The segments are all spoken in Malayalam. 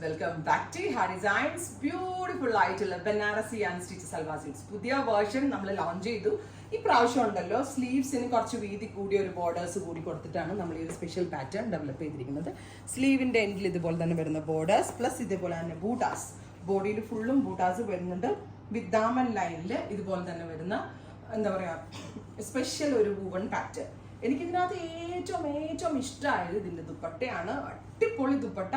വെൽക്കം ബാക്ക് ടു ഹാ ഡിസൈൻസ്. ബ്യൂട്ടിഫുൾ ആയിട്ടുള്ള Banarasi and stitch salwar suits പുതിയ വേർഷൻ നമ്മൾ ലോഞ്ച് ചെയ്തു. ഈ പ്രാവശ്യം ഉണ്ടല്ലോ സ്ലീവ്സിന് കുറച്ച് വീതി കൂടിയ ഒരു ബോർഡേഴ്സ് കൂടി കൊടുത്തിട്ടാണ് നമ്മൾ ഈ ഒരു സ്പെഷ്യൽ പാറ്റേൺ ഡെവലപ്പ് ചെയ്തിരിക്കുന്നത്. സ്ലീവിന്റെ എൻഡിൽ ഇതുപോലെ തന്നെ വരുന്ന ബോർഡേഴ്സ് പ്ലസ് ഇതേപോലെ തന്നെ ബൂട്ടാസ്, ബോഡിയിൽ ഫുള്ളും ബൂട്ടാസ് വരുന്നുണ്ട്. വിത്ത് ദാമൻ ലൈനിൽ ഇതുപോലെ തന്നെ വരുന്ന എന്താ പറയാ സ്പെഷ്യൽ ഒരു വൂവൺ പാറ്റേൺ. എനിക്കിതിനകത്ത് ഏറ്റവും ഇഷ്ടമായത് ഇതിന്റെ ദുപ്പട്ടയാണ്. അടിപൊളി ദുപ്പട്ട,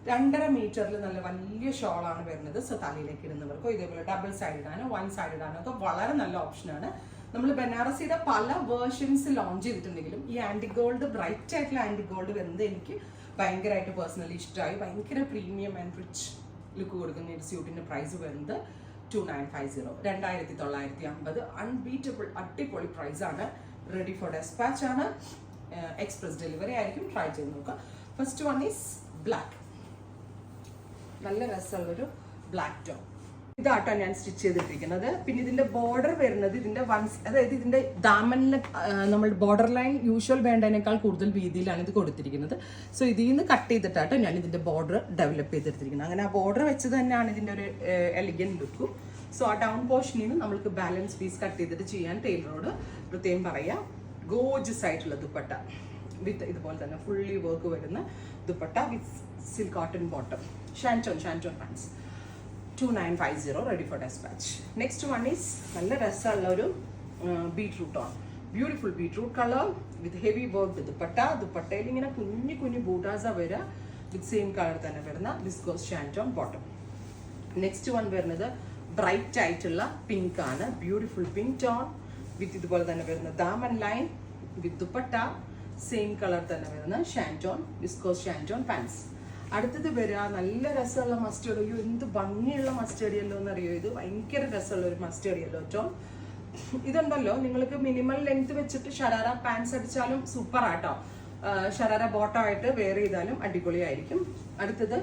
2.5 മീറ്ററിൽ നല്ല വലിയ ഷോളാണ് വരുന്നത്. സോ തലയിലേക്ക് ഇടുന്നവർക്കോ ഇതേപോലെ ഡബിൾ സൈഡ് ഇടാനോ 1 സൈഡ് ഇടാനോ ഒക്കെ വളരെ നല്ല ഓപ്ഷനാണ്. നമ്മൾ ബനാറസിയുടെ പല വേർഷൻസ് ലോഞ്ച് ചെയ്തിട്ടുണ്ടെങ്കിലും ഈ ആന്റി ഗോൾഡ്, ബ്രൈറ്റ് ആയിട്ടുള്ള ആന്റി ഗോൾഡ് വരുന്നത് എനിക്ക് ഭയങ്കരമായിട്ട് പേഴ്സണലി ഇഷ്ടമായി. ഭയങ്കര പ്രീമിയം ആൻഡ് റിച്ച് ലുക്ക് കൊടുക്കുന്ന ഒരു സ്യൂട്ടിന്റെ പ്രൈസ് വരുന്നത് 2950, 2950. അൺബീറ്റബിൾ അടിപൊളി പ്രൈസ് ആണ്. റെഡി ഫോർ ഡെസ്പാച്ച് ആണ്. എക്സ്പ്രസ് ഡെലിവറി ആയിരിക്കും. ട്രൈ ചെയ്ത് നോക്കുക. First one is black. നല്ല രസമുള്ളൊരു ബ്ലാക്ക് ടോൺ. ഇതാട്ടോ ഞാൻ സ്റ്റിച്ച് ചെയ്തിട്ടിരിക്കുന്നത്. പിന്നെ ഇതിന്റെ ബോർഡർ വരുന്നത് ഇതിന്റെ അതായത് ഇതിന്റെ ദാമനിലെ നമ്മൾ ബോർഡർ ലൈൻ യൂഷ്വൽ വേണ്ടതിനേക്കാൾ കൂടുതൽ വീതിയിലാണ് ഇത് കൊടുത്തിരിക്കുന്നത്. സോ ഇതിൽ നിന്ന് കട്ട് ചെയ്തിട്ടാട്ടോ ഞാൻ ഇതിന്റെ ബോർഡർ ഡെവലപ്പ് ചെയ്തെടുത്തിരിക്കുന്നത്. അങ്ങനെ ആ ബോർഡർ വെച്ചത് തന്നെയാണ് ഇതിന്റെ ഒരു എലിഗന്റ് ലുക്കും. സോ ആ ഡൗൺ പോർഷനിൽ നിന്ന് നമ്മൾക്ക് ബാലൻസ് പീസ് കട്ട് ചെയ്തിട്ട് ചെയ്യാൻ ടൈലറോട് പ്രത്യേകം പറയാം. ഗോർജിയസ് ആയിട്ടുള്ള ദുപ്പട്ട വിത്ത് ഇതുപോലെ തന്നെ ഫുള്ളി വർക്ക് വരുന്ന dupatta with silk cotton bottom, shantoon pants. 2950, ready for dispatch. Next one is നല്ല രസമുള്ള ഒരു beetroot one, beautiful beetroot colour with heavy work dupatta. ദുപ്പട്ടയിൽ ഇങ്ങനെ കുഞ്ഞു ബൂട്ടാസ വരിക വിത്ത് സെയിം കളർ തന്നെ വരുന്ന viscose shantoon bottom. Next one വരുന്നത് ബ്രൈറ്റ് ആയിട്ടുള്ള പിങ്ക് ആണ്. ബ്യൂട്ടിഫുൾ പിങ്ക് ടോൺ വിത്ത് ഇതുപോലെ തന്നെ വരുന്ന daman line with dupatta, same colour തന്നെ വരുന്ന ഷാൻറ്റോൺ വിസ്കോസ് ഷാൻറ്റോൺ പാൻസ്. അടുത്തത് വരിക നല്ല രസമുള്ള മസ്റ്റേർഡ്. അയ്യോ എന്ത് ഭംഗിയുള്ള മസ്റ്റേർഡ് യെല്ലോ എന്നറിയോ. ഇത് ഭയങ്കര രസമുള്ള ഒരു മസ്റ്റേർഡ് യെല്ലോ ടോൺ. ഇതുണ്ടല്ലോ നിങ്ങൾക്ക് മിനിമൽ ലെങ്ത് വെച്ചിട്ട് ഷരാറ പാൻസ് അടിച്ചാലും സൂപ്പർ ആട്ടോ. ഷരാറ ബോട്ടം ആയിട്ട് വെയർ ചെയ്താലും അടിപൊളിയായിരിക്കും. അടുത്തത്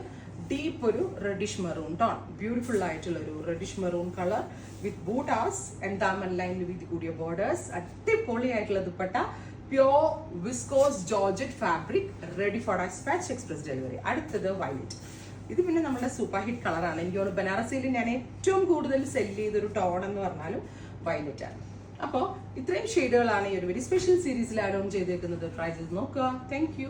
ഡീപ്പ് ഒരു റെഡിഷ് മെറൂൺ ടോൺ, ബ്യൂട്ടിഫുൾ ആയിട്ടുള്ള ഒരു റെഡിഷ് മെറൂൺ കളർ വിത്ത് ബൂട്ടാസ് ആൻഡ് ദാമൻ ലൈനിൽ വീതി കൂടിയ ബോർഡേഴ്സ്. അടിപൊളിയായിട്ടുള്ള dupatta, pure viscose georgette fabric, ready for dispatch, express delivery. അടുത്തത് വയലറ്റ്. ഇത് പിന്നെ നമ്മുടെ സൂപ്പർ ഹിറ്റ് കളറാണ്. എനിക്ക് തോന്നുന്നു ബനാറസിയിൽ ഞാൻ ഏറ്റവും കൂടുതൽ സെല് ചെയ്തൊരു ടോൺ എന്ന് പറഞ്ഞാലും വയലറ്റ് ആണ്. അപ്പോൾ ഇത്രയും ഷെയ്ഡുകളാണ് ഈ ഒരു വെരി സ്പെഷ്യൽ സീരീസിൽ ആഡ് ഓൺ ചെയ്തേക്കുന്നത്. ട്രൈ ചെയ്ത് നോക്കുക. Thank you.